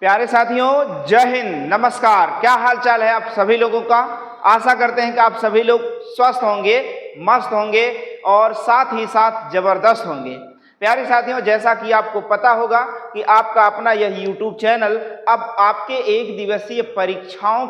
प्यारे साथियों, जय हिंद, नमस्कार। क्या हाल चाल है आप सभी लोगों का। आशा करते हैं कि आप सभी लोग स्वस्थ होंगे, मस्त होंगे और साथ ही साथ जबरदस्त होंगे। प्यारे साथियों, जैसा कि आपको पता होगा कि आपका अपना यह YouTube चैनल अब आपके एक दिवसीय परीक्षाओं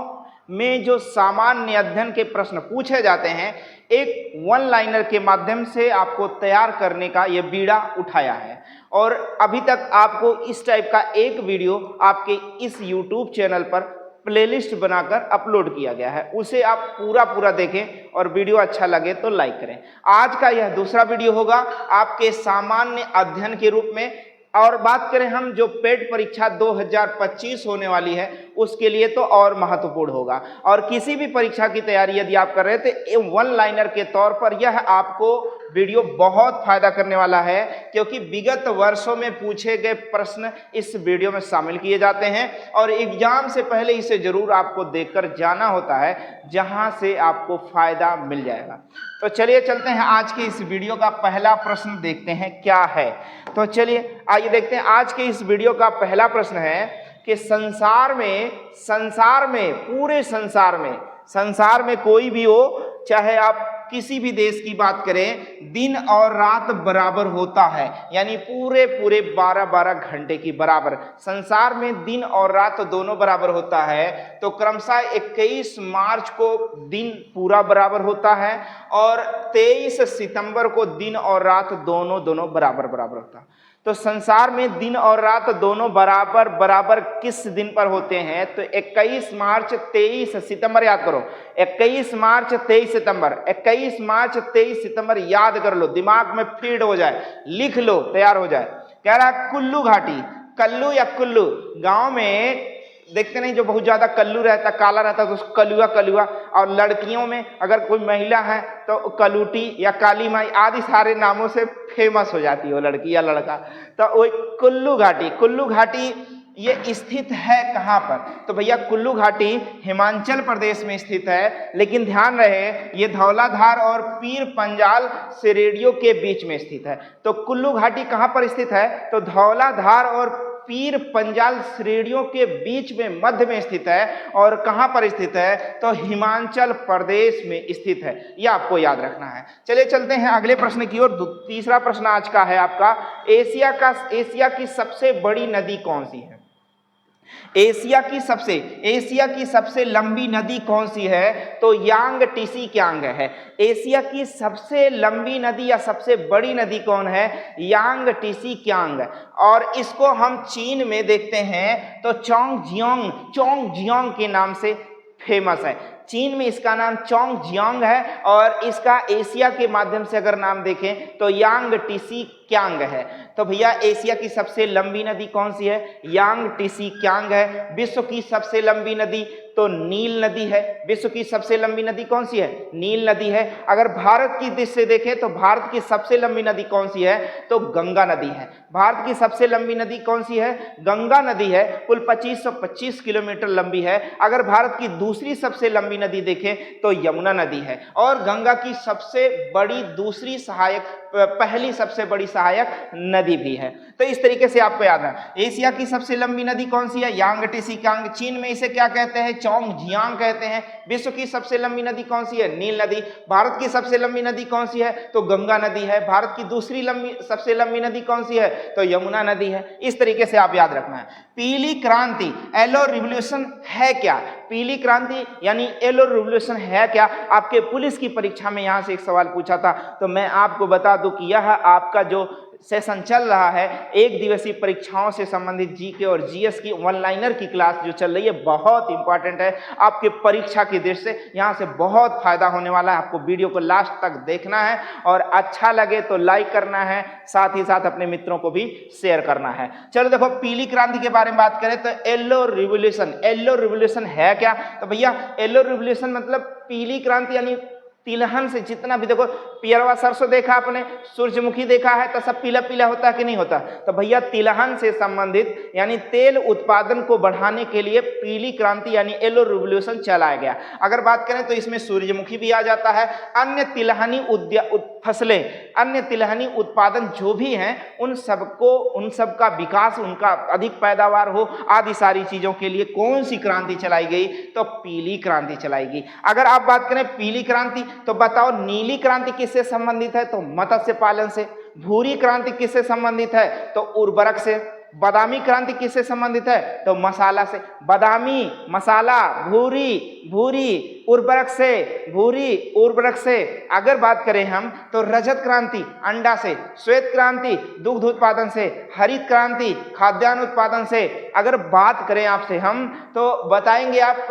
में जो सामान्य अध्ययन के प्रश्न पूछे जाते हैं, एक वन लाइनर के माध्यम से आपको तैयार करने का यह बीड़ा उठाया है। और अभी तक आपको इस टाइप का एक वीडियो आपके इस YouTube चैनल पर प्लेलिस्ट बनाकर अपलोड किया गया है, उसे आप पूरा देखें और वीडियो अच्छा लगे तो लाइक करें। आज का यह दूसरा वीडियो होगा आपके सामान्य अध्ययन के रूप में। और बात करें हम जो पेट परीक्षा 2025 होने वाली है, उसके लिए तो और महत्वपूर्ण होगा। और किसी भी परीक्षा की तैयारी यदि आप कर रहे थे तो वन लाइनर के तौर पर यह आपको वीडियो बहुत फायदा करने वाला है, क्योंकि विगत वर्षों में पूछे गए प्रश्न इस वीडियो में शामिल किए जाते हैं और एग्जाम से पहले इसे जरूर आपको देखकर जाना होता है, जहां से आपको फायदा मिल जाएगा। तो चलिए चलते हैं, आज के इस वीडियो का पहला प्रश्न देखते हैं क्या है। तो चलिए आइए देखते हैं। आज के इस वीडियो का पहला प्रश्न है कि संसार में पूरे संसार में कोई भी हो, चाहे आप किसी भी देश की बात करें, दिन और रात बराबर होता है, यानी पूरे 12 घंटे की बराबर। संसार में दिन और रात दोनों बराबर होता है, तो क्रमशः 21 मार्च को दिन पूरा बराबर होता है और 23 सितंबर को दिन और रात दोनों बराबर होता है। तो संसार में दिन और रात दोनों बराबर किस दिन पर होते हैं? तो 21 मार्च 23 सितंबर याद करो। 21 मार्च 23 सितंबर, 21 मार्च 23 सितंबर याद कर लो, दिमाग में फीड हो जाए, लिख लो, तैयार हो जाए। कह रहा है कुल्लू घाटी, कल्लू या कुल्लू, गांव में देखते नहीं जो बहुत ज्यादा कल्लू रहता, काला रहता, तो उसको कलुआ। और लड़कियों में अगर कोई महिला है तो कलूटी या काली माई आदि सारे नामों से फेमस हो जाती है वो लड़की या लड़का। तो वो कुल्लू घाटी ये स्थित है कहाँ पर? तो भैया कुल्लू घाटी हिमाचल प्रदेश में स्थित है, लेकिन ध्यान रहे ये धौलाधार और पीर पंजाल श्रेणियों के बीच में स्थित है। तो कुल्लू घाटी कहाँ पर स्थित है? तो धौलाधार और पीर पंजाल श्रेणियों के बीच में मध्य में स्थित है। और कहां पर स्थित है? तो हिमाचल प्रदेश में स्थित है, यह आपको याद रखना है। चलिए चलते हैं अगले प्रश्न की ओर। तीसरा प्रश्न आज का है आपका, एशिया की सबसे बड़ी नदी कौन सी है? एशिया की सबसे लंबी नदी कौन सी है? तो यांगटीसी क्यांग है। एशिया की सबसे लंबी नदी या सबसे बड़ी नदी कौन है? यांगटीसी क्यांग। और इसको हम चीन में देखते हैं तो चोंगजियांग के नाम से फेमस है। चीन में इसका नाम चोंगजियांग है और इसका एशिया के माध्यम से अगर नाम देखें तो यांगटीसी क्यांग है। तो भैया एशिया की सबसे लंबी नदी कौन सी है? यांगटीसी क्यांग है। विश्व की सबसे लंबी नदी तो नील नदी है। विश्व की सबसे लंबी नदी कौन सी है? नील नदी है। अगर भारत की दृष्टि से देखें तो भारत की सबसे लंबी नदी कौन सी है? तो गंगा नदी है। भारत की सबसे लंबी नदी कौन सी है? गंगा नदी है। कुल 2525 किलोमीटर लंबी है। अगर भारत की दूसरी सबसे लंबी नदी देखें तो यमुना नदी है। और गंगा की सबसे बड़ी दूसरी पहली सबसे बड़ी सहायक नदी भी है। तो इस तरीके से आपको याद है। एशिया की सबसे लंबी नदी कौन सी है? यांगटीसी क्यांग। चीन में इसे क्या कहते हैं? चोंगजियांग कहते हैं। विश्व की सबसे लंबी नदी कौन सी है? नील नदी। भारत की सबसे लंबी नदी कौन सी है? तो गंगा नदी है। भारत की दूसरी सबसे लंबी नदी कौन सी है? तो यमुना नदी है। इस तरीके से आप याद रखना है। पीली क्रांति, येलो रिवॉल्यूशन है क्या? पीली क्रांति यानी येलो रिवॉल्यूशन है क्या? आपके पुलिस की परीक्षा में यहां से एक सवाल पूछा था, तो मैं आपको बता दूं कि यह आपका जो सेशन चल रहा है, एक दिवसीय परीक्षाओं से संबंधित जीके और जीएस की वन लाइनर की क्लास जो चल रही है, बहुत इंपॉर्टेंट है आपके परीक्षा की दृष्टि से। यहां से बहुत फायदा होने वाला है। आपको वीडियो को लास्ट तक देखना है और अच्छा लगे तो लाइक करना है, साथ ही साथ अपने मित्रों को भी शेयर करना है। चलो देखो, पीली क्रांति के बारे में बात करें तो येलो रिवॉल्यूशन है क्या? तो भैया येलो रिवॉल्यूशन मतलब पीली क्रांति यानी तिलहन से जितना भी देखो, पियरवा सरसों देखा आपने, सूरजमुखी देखा है, तो सब पीला पीला होता है कि नहीं होता? तो भैया तिलहन से संबंधित यानी तेल उत्पादन को बढ़ाने के लिए पीली क्रांति यानी येलो रिवोल्यूशन चलाया गया। अगर बात करें तो इसमें सूरजमुखी भी आ जाता है, अन्य तिलहनी फसलें, अन्य तिलहनी उत्पादन जो भी हैं उन सबका विकास, उनका अधिक पैदावार हो, आदि सारी चीजों के लिए कौन सी क्रांति चलाई गई? तो पीली क्रांति चलाई गई। अगर आप बात करें पीली क्रांति, तो बताओ नीली क्रांति किससे संबंधित है? तो मत्स्य पालन से। भूरी क्रांति किससे संबंधित है? तो उर्वरक से। बादामी क्रांति किससे संबंधित है? तो मसाला से। बादामी, मसाला, भूरी उर्वरक से, भूरी उर्वरक से। अगर बात करें हम तो रजत क्रांति अंडा से, श्वेत क्रांति दुग्ध उत्पादन से, हरित क्रांति खाद्यान्न उत्पादन से। अगर बात करें आपसे हम तो बताएंगे आप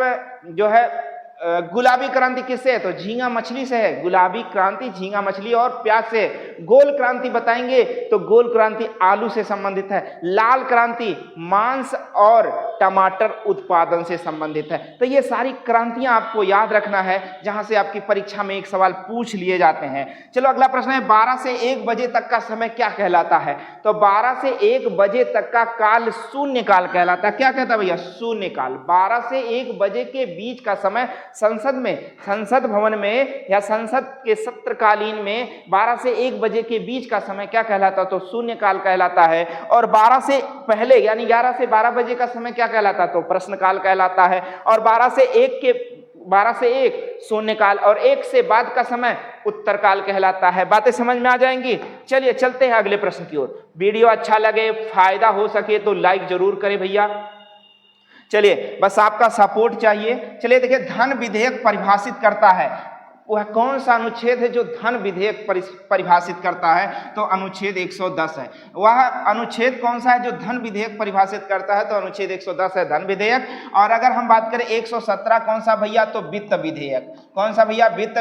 जो है गुलाबी क्रांति किससे है? तो झींगा मछली से है। गुलाबी क्रांति झींगा मछली और प्याज से। गोल क्रांति बताएंगे तो गोल क्रांति आलू से संबंधित है। लाल क्रांति मांस और टमाटर उत्पादन से संबंधित है। तो ये सारी क्रांतियां आपको याद रखना है, जहां से आपकी परीक्षा में एक सवाल पूछ लिए जाते हैं। चलो अगला प्रश्न है, 12 से 1 बजे तक का समय क्या कहलाता है? तो 12 से 1 बजे तक का काल शून्य काल कहलाता है। क्या कहता है भैया? शून्य काल। 12 से 1 बजे के बीच का समय संसद में, संसद भवन में या संसद के सत्रकालीन में 12 से 1 बजे के बीच का समय क्या कहलाता है? तो शून्य काल कहलाता है। और 12 से पहले यानी 11 से 12 बजे का समय क्या कहलाता है? तो प्रश्न काल कहलाता है। और 12 से 1 शून्य काल और 1 से बाद का समय उत्तर काल कहलाता है। बातें समझ में आ जाएंगी? चलिए चलते हैं अगले प्रश्न की ओर। वीडियो अच्छा लगे, फायदा हो सके तो लाइक जरूर करें भैया। चलिए बस आपका सपोर्ट चाहिए। चलिए देखिए, धन विधेयक परिभाषित करता है, वह कौन सा अनुच्छेद है जो धन विधेयक परिभाषित करता है? तो अनुच्छेद 110 है। वह अनुच्छेद कौन सा है जो धन विधेयक परिभाषित करता है? तो अनुच्छेद 110 है, धन विधेयक। और अगर हम बात करें 117 कौन सा भैया? तो वित्त विधेयक। कौन सा भैया? वित्त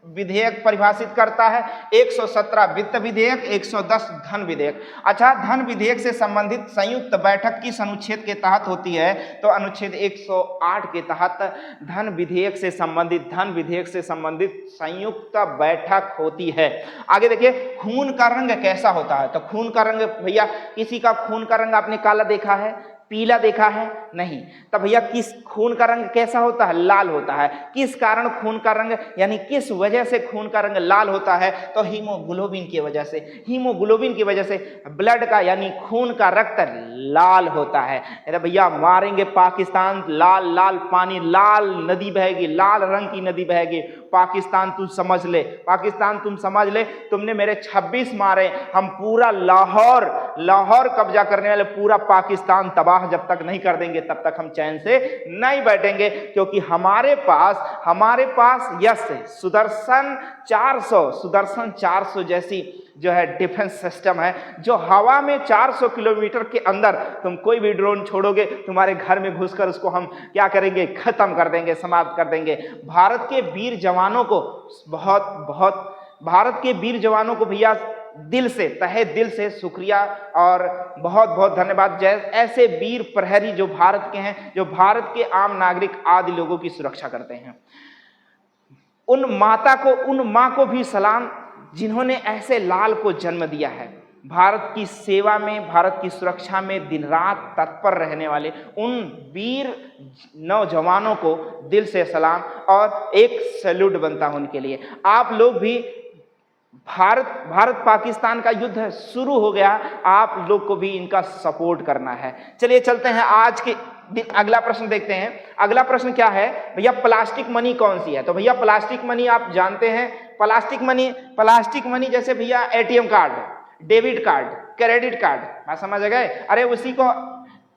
विधेयक परिभाषित करता है। 117 वित्त विधेयक, 110 धन विधेयक। अच्छा, धन विधेयक से संबंधित संयुक्त बैठक किस अनुच्छेद के तहत होती है? तो अनुच्छेद 108 के तहत धन विधेयक से संबंधित संयुक्त बैठक होती है। आगे देखिए, खून का रंग कैसा होता है? तो खून का रंग भैया, किसी का खून का रंग आपने काला देखा है, पीला देखा है? नहीं। तब भैया किस खून का रंग कैसा होता है? लाल होता है। किस कारण खून का रंग यानी किस वजह से खून का रंग लाल होता है? तो हीमोग्लोबिन की वजह से। हीमोग्लोबिन की वजह से ब्लड का यानी खून का रक्त लाल होता है। अरे भैया मारेंगे पाकिस्तान, लाल लाल पानी, लाल नदी बहेगी, लाल रंग की नदी बहेगी। पाकिस्तान तू समझ ले, पाकिस्तान तुम समझ ले, तुमने मेरे 26 मारे, हम पूरा लाहौर कब्जा करने वाले पूरा पाकिस्तान तबाह जब तक नहीं कर देंगे तब तक हम चैन से नहीं बैठेंगे। क्योंकि हमारे पास यस सुदर्शन 400 जैसी जो है डिफेंस सिस्टम है, जो हवा में 400 किलोमीटर के अंदर तुम कोई भी ड्रोन छोड़ोगे, तुम्हारे घर में घुसकर उसको हम क्या करेंगे? खत्म कर देंगे, समाप्त कर देंगे। भारत के वीर जवानों को भैया दिल से, तहे दिल से शुक्रिया और बहुत बहुत धन्यवाद। ऐसे वीर प्रहरी जो भारत के हैं, जो भारत के आम नागरिक आदि लोगों की सुरक्षा करते हैं, उन माँ को भी सलाम जिन्होंने ऐसे लाल को जन्म दिया है। भारत की सेवा में, भारत की सुरक्षा में दिन रात तत्पर रहने वाले उन वीर नौजवानों को दिल से सलाम और एक सैल्यूट बनता है उनके लिए। आप लोग भी भारत पाकिस्तान का युद्ध शुरू हो गया, आप लोग को भी इनका सपोर्ट करना है। चलिए चलते हैं आज के अगला प्रश्न देखते हैं। अगला प्रश्न क्या है भैया? प्लास्टिक मनी कौन सी है? तो भैया प्लास्टिक मनी आप जानते हैं, प्लास्टिक मनी जैसे भैया ATM card, debit card, credit card, आप समझ गए? अरे उसी को,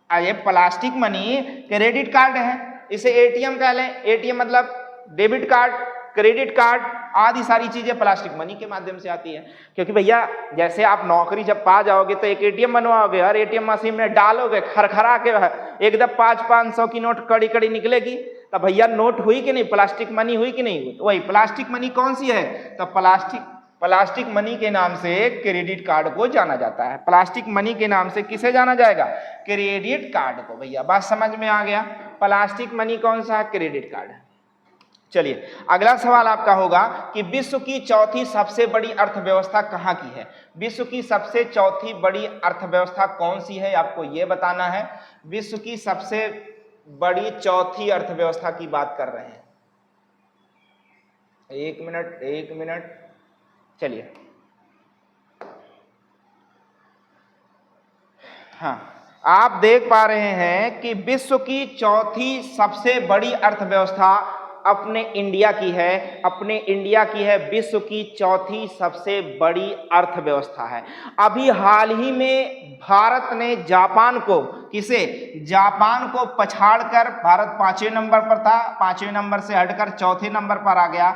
ये प्लास्टिक मनी क्रेडिट कार्ड है, इसे एटीएम कह लें। एटीएम मतलब डेबिट कार्ड, क्रेडिट कार्ड आदि सारी चीजें प्लास्टिक मनी के माध्यम से आती है। क्योंकि भैया जैसे आप नौकरी जब पा जाओगे तो एक एटीएम बनवाओगे, हर एटीएम मशीन में डालोगे, खरखरा के एकदम 500 की नोट कड़ी कड़ी निकलेगी, तब भैया नोट हुई कि नहीं? प्लास्टिक मनी हुई कि नहीं? वही प्लास्टिक मनी कौन सी है? तो प्लास्टिक मनी के नाम से क्रेडिट कार्ड को जाना जाता है। प्लास्टिक मनी के नाम से किसे जाना जाएगा? क्रेडिट कार्ड को। भैया बात समझ में आ गया? प्लास्टिक मनी कौन सा है? Credit card. चलिए अगला सवाल आपका होगा कि विश्व की चौथी सबसे बड़ी अर्थव्यवस्था कहाँ की है? विश्व की सबसे चौथी बड़ी अर्थव्यवस्था कौन सी है, आपको यह बताना है। विश्व की सबसे बड़ी चौथी अर्थव्यवस्था की बात कर रहे हैं। एक मिनट चलिए, हाँ, आप देख पा रहे हैं कि विश्व की चौथी सबसे बड़ी अर्थव्यवस्था अपने इंडिया की है। अपने इंडिया की है, विश्व की चौथी सबसे बड़ी अर्थव्यवस्था है। अभी हाल ही में भारत ने जापान को, किसे, जापान को पछाड़कर भारत 5वें नंबर पर था, 5वें नंबर से हटकर चौथे नंबर पर आ गया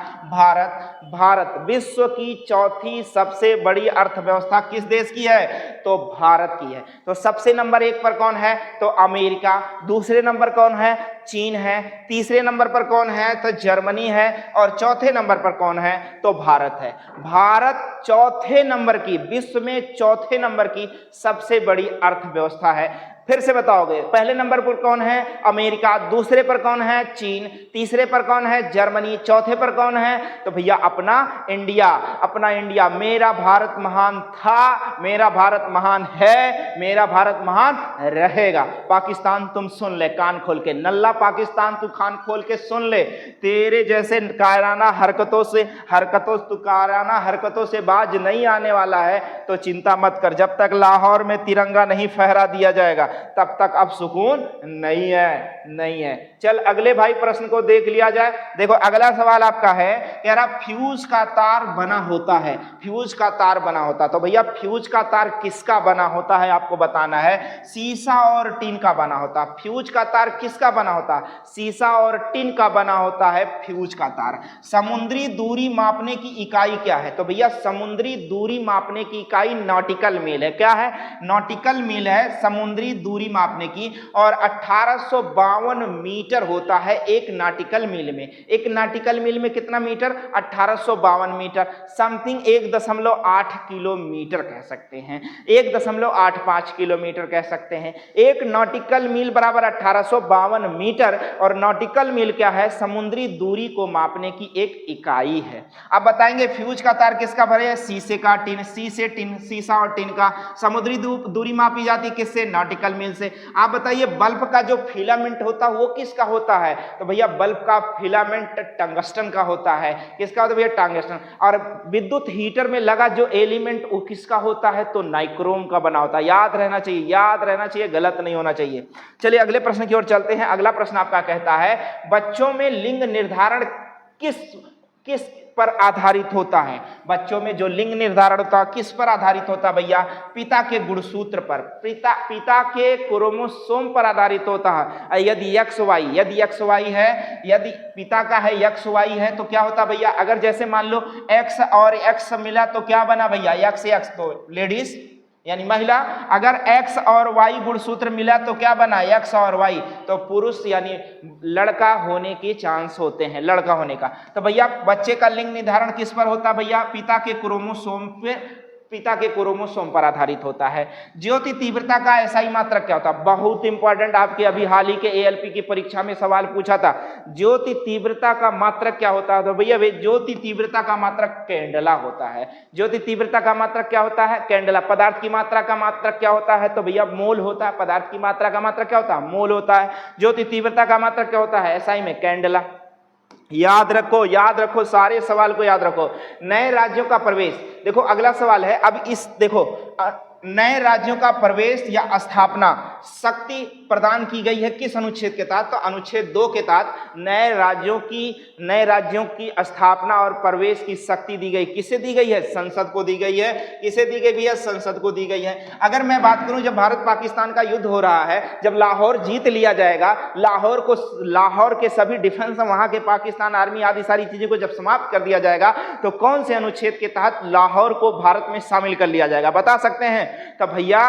भारत विश्व की चौथी सबसे बड़ी अर्थव्यवस्था किस देश की है? तो भारत की है। तो सबसे नंबर 1 पर कौन है? तो अमेरिका। दूसरे नंबर कौन है? चीन है। तीसरे नंबर पर कौन है? तो जर्मनी है। और चौथे नंबर पर कौन है? तो भारत है। भारत चौथे नंबर की, विश्व में चौथे नंबर की सबसे बड़ी अर्थव्यवस्था है। फिर से बताओगे, पहले नंबर पर कौन है? अमेरिका। दूसरे पर कौन है? चीन। तीसरे पर कौन है? जर्मनी। चौथे पर कौन है? तो भैया अपना इंडिया। अपना इंडिया। मेरा भारत महान था, मेरा भारत महान है, मेरा भारत महान रहेगा। पाकिस्तान तुम सुन ले कान खोल के, नल्ला पाकिस्तान तू कान खोल के सुन ले। तेरे जैसे कायराना हरकतों से बाज नहीं आने वाला है, तो चिंता मत कर। जब तक लाहौर में तिरंगा नहीं फहरा दिया जाएगा तब तक अब सुकून नहीं है। चल अगले भाई प्रश्न को देख लिया जाए। देखो अगला सवाल आपका है, कह रहा फ्यूज का तार बना होता है। फ्यूज का तार बना होता, तो भैया फ्यूज का तार किसका बना होता है आपको बताना है। शीशा और टिन का बना होता। फ्यूज का तार किसका बना होता? शीशा और टिन का बना होता है फ्यूज का तार। समुद्री दूरी मापने की इकाई क्या है? तो भैया समुद्री दूरी मापने की इकाई नॉटिकल मील है। क्या है? नॉटिकल मील है समुद्री दूरी मापने की। और 1852 मीटर होता है एक नाटिकल मील में। एक नाटिकल मील में कितना मीटर? 1852 मीटर। समथिंग 1.8 किलोमीटर कह सकते हैं, 1.85 किलोमीटर कह सकते हैं। एक नॉटिकल मील बराबर 1852 मीटर। और नॉटिकल मील क्या है? समुद्री दूरी को मापने की एक इकाई है। अब बताएंगे फ्यूज का तार किसका बने? शीशे का, टिन, शीशा और टिन का। समुद्री दूरी मापी जाती किससे? नॉटिकल मील से। आप बताइए बल्ब का जो फिलामेंट होता है वो किसका होता है? तो भैया बल्ब का फिलामेंट टंगस्टन का होता है। किसका होता है भैया? टंगस्टन। और विद्युत हीटर में लगा जो एलिमेंट वो किसका होता है? तो नाइक्रोम का बना होता है। याद रहना चाहिए, गलत नहीं होना चाहिए। चलिए अगले प्रश्न की ओर चलते हैं। अगला प्रश्न आपका कहता है, बच्चों में लिंग निर्धारण किस पर आधारित होता है? बच्चों में जो लिंग निर्धारण होता है किस पर आधारित होता है भैया? पिता के गुणसूत्र पर, पिता के क्रोमोसोम पर आधारित होता है। यदि एक्स वाई है, यदि पिता का है एक्स वाई है तो क्या होता भैया? अगर जैसे मान लो एक्स और एक्स मिला तो क्या बना भैया? एक्स, तो लेडीज यानी महिला। अगर एक्स और वाई गुणसूत्र मिला तो क्या बना? एक्स और वाई, तो पुरुष यानी लड़का होने के चांस होते हैं, लड़का होने का। तो भैया बच्चे का लिंग निर्धारण किस पर होता है भैया? पिता के क्रोमोसोम पर आधारित होता है। ज्योति तीव्रता का एसआई मात्रक क्या होता है? बहुत इंपॉर्टेंट, आपके अभी हाल ही के एएलपी की परीक्षा में सवाल पूछा था। ज्योति तीव्रता का मात्रक क्या होता है? तो भैया ज्योति तीव्रता का मात्रक कैंडेला होता है। ज्योति तीव्रता का मात्रक क्या होता है? कैंडेला। पदार्थ की मात्रा का मात्रक क्या होता है? तो भैया मोल होता है। पदार्थ की मात्रा का मात्रक क्या होता है? मोल होता है। ज्योति तीव्रता का मात्रक क्या होता है एसआई में? कैंडेला। याद रखो, सारे सवाल को याद रखो। नए राज्यों का प्रवेश, देखो अगला सवाल है। अब देखो नए राज्यों का प्रवेश या स्थापना शक्ति प्रदान की गई है किस अनुच्छेद के तहत? तो अनुच्छेद 2 के तहत नए राज्यों की स्थापना और प्रवेश की शक्ति दी गई। किसे दी गई है? संसद को दी गई है। किसे दी गई है? संसद को दी गई है। अगर मैं बात करूं, जब भारत पाकिस्तान का युद्ध हो रहा है, जब लाहौर जीत लिया जाएगा, लाहौर के सभी डिफेंस, वहां के पाकिस्तान आर्मी आदि सारी चीजों को जब समाप्त कर दिया जाएगा, तो कौन से अनुच्छेद के तहत लाहौर को भारत में शामिल कर लिया जाएगा? बता सकते हैं? तो भैया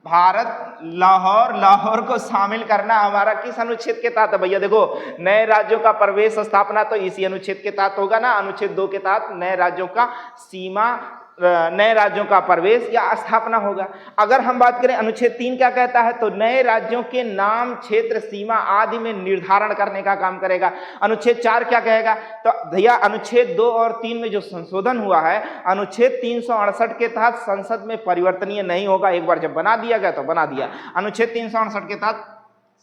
भारत लाहौर को शामिल करना हमारा किस अनुच्छेद के तहत है भैया? देखो नए राज्यों का प्रवेश स्थापना तो इसी अनुच्छेद के तहत होगा ना। अनुच्छेद 2 के तहत नए राज्यों का सीमा नए राज्यों का प्रवेश या स्थापना होगा। अगर हम बात करें अनुच्छेद 3 क्या कहता है, तो नए राज्यों के नाम, क्षेत्र, सीमा आदि में निर्धारण करने का काम करेगा। अनुच्छेद 4 क्या कहेगा, तो भैया अनुच्छेद 2 और 3 में जो संशोधन हुआ है, अनुच्छेद 368 के तहत संसद में परिवर्तनीय नहीं होगा। एक बार जब बना दिया गया तो बना दिया। अनुच्छेद 368 के तहत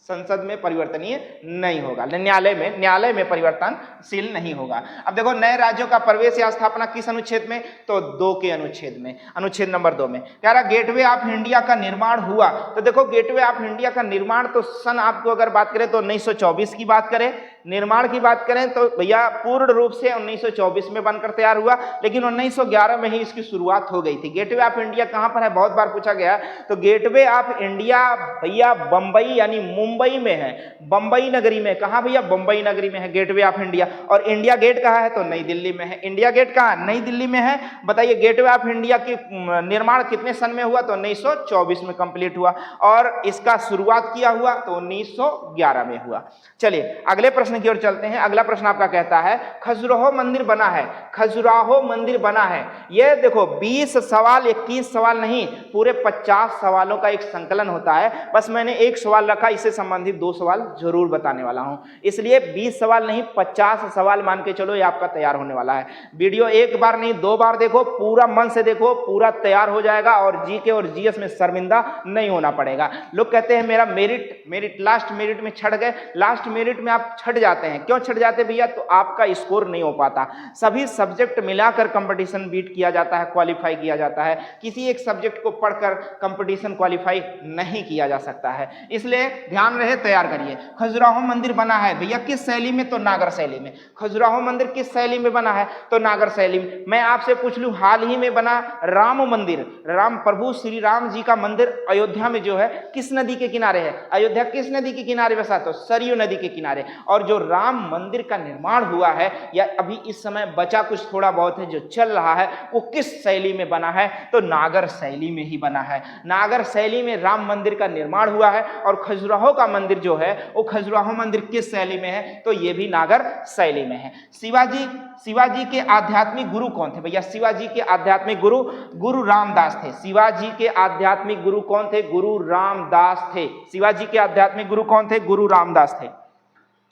संसद में परिवर्तनीय नहीं होगा, न्यायालय में परिवर्तनशील नहीं होगा। अब देखो नए राज्यों का प्रवेश या स्थापना किस अनुच्छेद में, तो 2 के अनुच्छेद में, अनुच्छेद नंबर 2 में कह रहा गेटवे ऑफ इंडिया का निर्माण हुआ। तो देखो गेटवे ऑफ इंडिया का निर्माण तो सन आपको अगर बात करें तो 1924 की बात करें, निर्माण की बात करें तो भैया पूर्ण रूप से 1924 में बनकर तैयार हुआ, लेकिन 1911 में ही इसकी शुरुआत हो गई थी। गेटवे ऑफ इंडिया कहां पर है, बहुत बार पूछा गया, तो गेटवे ऑफ इंडिया भैया बंबई यानी मुंबई में है, बंबई नगरी में। कहां भैया, बंबई नगरी में है गेटवे ऑफ इंडिया। और इंडिया गेट कहां है, तो नई दिल्ली में है। इंडिया गेट कहां, नई दिल्ली में है। बताइए गेटवे ऑफ इंडिया की निर्माण कितने सन में हुआ, तो 1924 में कंप्लीट हुआ, और इसका शुरुआत किया हुआ तो 1911 में हुआ। चलिए अगले प्रश्न की ओर चलते हैं। अगला प्रश्न आपका कहता है खजुराहो मंदिर बना है, खजुराहो मंदिर बना है। ये देखो 20 सवाल 21 सवाल नहीं, पूरे 50 सवालों का एक संकलन होता है। बस मैंने एक सवाल रखा, इससे संबंधित 2 सवाल जरूर बताने वाला हूं, इसलिए 20 सवाल नहीं 50 सवाल मान के चलो, ये आपका तैयार होने वाला है। वीडियो एक बार नहीं 2 बार देखो, पूरा मन से देखो, पूरा तैयार हो जाएगा और जीके और जीएस में शर्मिंदा नहीं होना पड़ेगा। लोग कहते हैं मेरा मेरिट लास्ट मेरिट में छट गए, लास्ट मेरिट में आप छट जाते हैं। क्यों छट जाते भैया, तो आपका स्कोर नहीं हो पाता। सभी सब्जेक्ट मिलाकर कंपटीशन बीट किया जाता है, क्वालिफाई किया जाता है। किसी एक सब्जेक्ट को पढ़कर कंपटीशन क्वालिफाई नहीं किया जा सकता है, इसलिए ध्यान रहे, तैयार करिए। खजुराहो मंदिर बना है भैया किस शैली में, तो नागर शैली में। खजुराहो मंदिर किस शैली में बना है, तो नागर शैली में। मैं आपसे पूछ लूं हाल ही में बना राम मंदिर, राम प्रभु श्री राम जी का मंदिर अयोध्या में जो है किस नदी के किनारे है, अयोध्या किस नदी के किनारे बसा, तो सरयू नदी के किनारे। और जो राम मंदिर का निर्माण हुआ है या अभी इस समय बचा कुछ थोड़ा बहुत है जो चल रहा है, वो किस शैली में बना है, तो नागर शैली में ही बना है। नागर शैली में राम मंदिर का निर्माण हुआ है। और खजुराहो का मंदिर जो है वो खजुराहो मंदिर किस शैली में है, तो ये भी नागर शैली में है। शिवाजी के आध्यात्मिक गुरु कौन थे भैया, शिवाजी के आध्यात्मिक गुरु रामदास थे। शिवाजी के आध्यात्मिक गुरु कौन थे, गुरु रामदास थे। शिवाजी के आध्यात्मिक गुरु कौन थे, गुरु रामदास थे।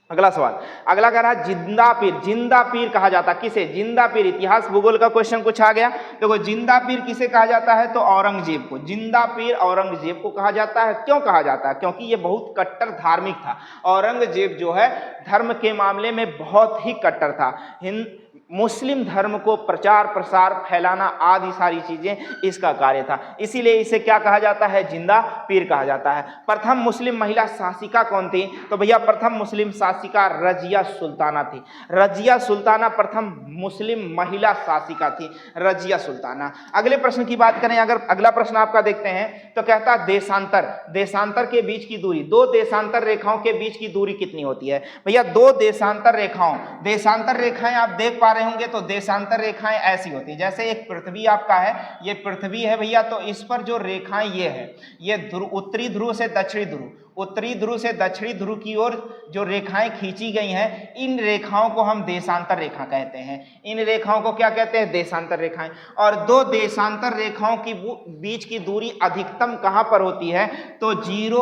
अगला सवाल, अगला कह रहा है जिंदा पीर कहा जाता किसे, जिंदा पीर, इतिहास भूगोल का क्वेश्चन कुछ आ गया। देखो जिंदा पीर किसे कहा जाता है, तो औरंगजेब को। जिंदा पीर औरंगजेब को कहा जाता है। क्यों कहा जाता है, क्योंकि ये बहुत कट्टर धार्मिक था। औरंगजेब जो है धर्म के मामले में बहुत ही कट्टर था। मुस्लिम धर्म को प्रचार प्रसार फैलाना आदि सारी चीजें इसका कार्य था, इसीलिए इसे क्या कहा जाता है, जिंदा पीर कहा जाता है। प्रथम मुस्लिम महिला शासिका कौन थी, तो भैया प्रथम मुस्लिम शासिका रजिया सुल्ताना थी। रजिया सुल्ताना प्रथम मुस्लिम महिला शासिका थी, रजिया सुल्ताना। अगले प्रश्न की बात करें, अगर अगला प्रश्न आपका देखते हैं तो कहता है देशांतर के बीच की दूरी, 2 देशांतर रेखाओं के बीच की दूरी कितनी होती है भैया, 2 देशांतर रेखाएं आप देख पा रहे होंगे, तो देशांतर रेखाएं ऐसी होती है, जैसे एक पृथ्वी आपका है, ये पृथ्वी है भैया, तो इस पर जो रेखाएं ये है, ये उत्तरी ध्रुव से दक्षिणी ध्रुव, उत्तरी ध्रुव से दक्षिणी ध्रुव की ओर जो रेखाएं खींची गई हैं, इन रेखाओं को हम देशांतर रेखा कहते हैं। इन रेखाओं को क्या कहते हैं, देशांतर रेखाएं। और 2 देशांतर रेखाओं की बीच की दूरी अधिकतम कहां पर होती है, तो 0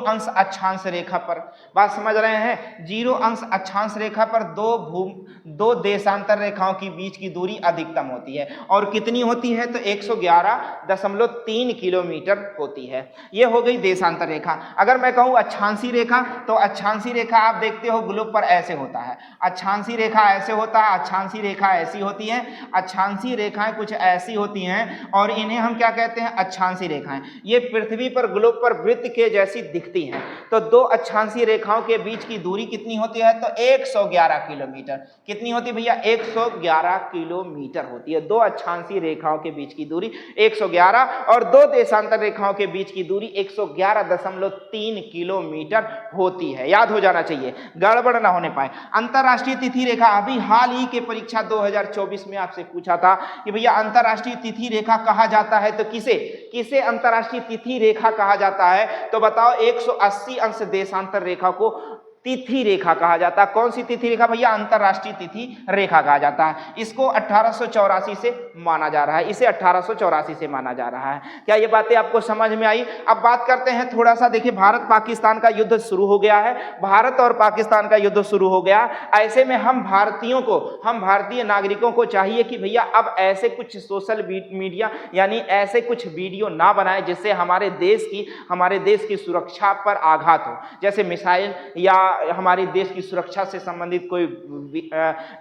अंश अक्षांश रेखा पर। बात समझ रहे हैं, 0 अंश अक्षांश रेखा पर 2 देशांतर रेखाओं की बीच की दूरी अधिकतम होती है। और कितनी होती है, तो 111.3 किलोमीटर होती है। यह हो गई देशांतर रेखा। अगर मैं कहूं अक्षांशी रेखा, तो अक्षांशी रेखा आप देखते हो ग्लोब पर ऐसे होता है, अक्षांशी रेखा ऐसे होता है, अक्षांशी रेखा ऐसी होती है, अक्षांशी रेखाएं कुछ ऐसी होती हैं और इन्हें हम क्या कहते हैं, अक्षांशी रेखाएं। ये पृथ्वी पर ग्लोब पर वृत्त के जैसी दिखती हैं। तो 2 अक्षांशी रेखाओं के बीच की दूरी कितनी होती है, तो 111 किलोमीटर। कितनी होती है भैया, 111 किलोमीटर होती है। 2 अक्षांशी रेखाओं के बीच की दूरी 111 और 2 देशांतर रेखाओं के बीच की दूरी 111.3 किलोमीटर होती है। याद हो जाना चाहिए, गड़बड़ ना होने पाए। अंतरराष्ट्रीय तिथि रेखा, अभी हाल ही के परीक्षा 2024 में आपसे पूछा था कि भैया अंतरराष्ट्रीय तिथि रेखा कहा जाता है तो किसे अंतरराष्ट्रीय तिथि रेखा कहा जाता है, तो बताओ 180 अंश देशांतर रेखा को तिथि रेखा कहा जाता है। कौन सी तिथि रेखा भैया? अंतरराष्ट्रीय तिथि रेखा कहा जाता है। इसको 1884 से माना जा रहा है, इसे 1884 से माना जा रहा है। क्या ये बातें आपको समझ में आई? अब बात करते हैं थोड़ा सा, देखिए भारत पाकिस्तान का युद्ध शुरू हो गया है, भारत और पाकिस्तान का युद्ध शुरू हो गया। ऐसे में हम भारतीयों को, हम भारतीय नागरिकों को चाहिए कि भैया अब ऐसे कुछ सोशल मीडिया यानी ऐसे कुछ वीडियो ना बनाए जिससे हमारे देश की सुरक्षा पर आघात हो, जैसे मिसाइल या हमारे देश की सुरक्षा से संबंधित कोई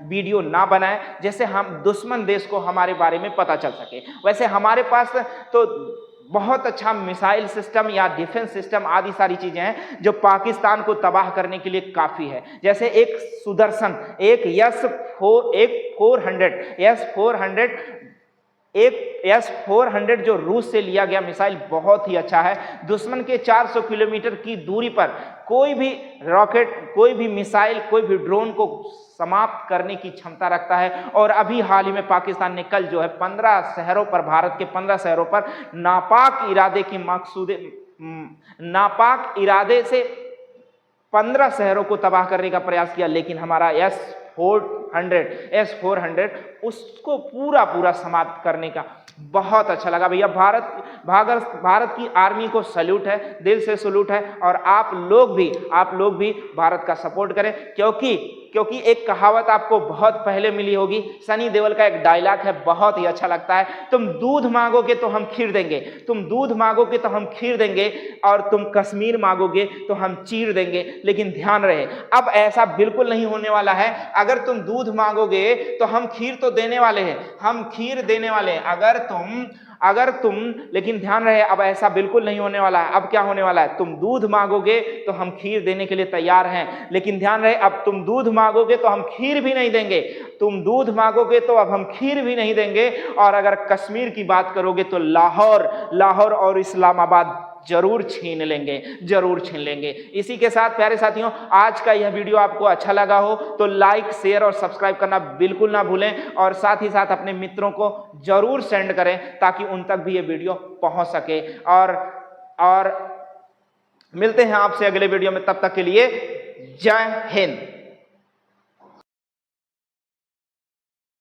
वीडियो ना बनाए जिससे हम दुश्मन देश को हमारे बारे में पता चल सके। वैसे हमारे पास तो बहुत अच्छा मिसाइल सिस्टम या डिफेंस सिस्टम आदि सारी चीजें हैं जो पाकिस्तान को तबाह करने के लिए काफी है। जैसे एक सुदर्शन, एक S-400 जो रूस से लिया गया मिसाइल बहुत ही अच्छा है। दुश्मन के 400 किलोमीटर की दूरी पर कोई भी रॉकेट, कोई भी मिसाइल, कोई भी ड्रोन को समाप्त करने की क्षमता रखता है। और अभी हाल ही में पाकिस्तान ने कल जो है 15 शहरों पर, भारत के 15 शहरों पर नापाक इरादे से 15 शहरों को तबाह करने का प्रयास किया, लेकिन हमारा S-400 उसको पूरा समाप्त करने का बहुत अच्छा लगा भैया। भारत की आर्मी को सैल्यूट है, दिल से सैल्यूट है। और आप लोग भी भारत का सपोर्ट करें, क्योंकि एक कहावत आपको बहुत पहले मिली होगी, सनी देओल का एक डायलॉग है, बहुत ही अच्छा लगता है, तुम दूध मांगोगे तो हम खीर देंगे, तुम दूध मांगोगे तो हम खीर देंगे, और तुम कश्मीर मांगोगे तो हम चीर देंगे। लेकिन ध्यान रहे, अब ऐसा बिल्कुल नहीं होने वाला है। अगर तुम दूध मांगोगे तो हम खीर तो देने वाले हैं, हम खीर देने वाले हैं। अगर तुम लेकिन ध्यान रहे, अब ऐसा बिल्कुल नहीं होने वाला है। अब क्या होने वाला है? तुम दूध मांगोगे तो हम खीर देने के लिए तैयार हैं, लेकिन ध्यान रहे, अब तुम दूध मांगोगे तो हम खीर भी नहीं देंगे, तुम दूध मांगोगे तो अब हम खीर भी नहीं देंगे। और अगर कश्मीर की बात करोगे तो लाहौर और इस्लामाबाद जरूर छीन लेंगे। इसी के साथ प्यारे साथियों, आज का यह वीडियो आपको अच्छा लगा हो तो लाइक, शेयर और सब्सक्राइब करना बिल्कुल ना भूलें, और साथ ही साथ अपने मित्रों को जरूर सेंड करें ताकि उन तक भी ये वीडियो पहुंच सके। और मिलते हैं आपसे अगले वीडियो में, तब तक के लिए जय हिंद।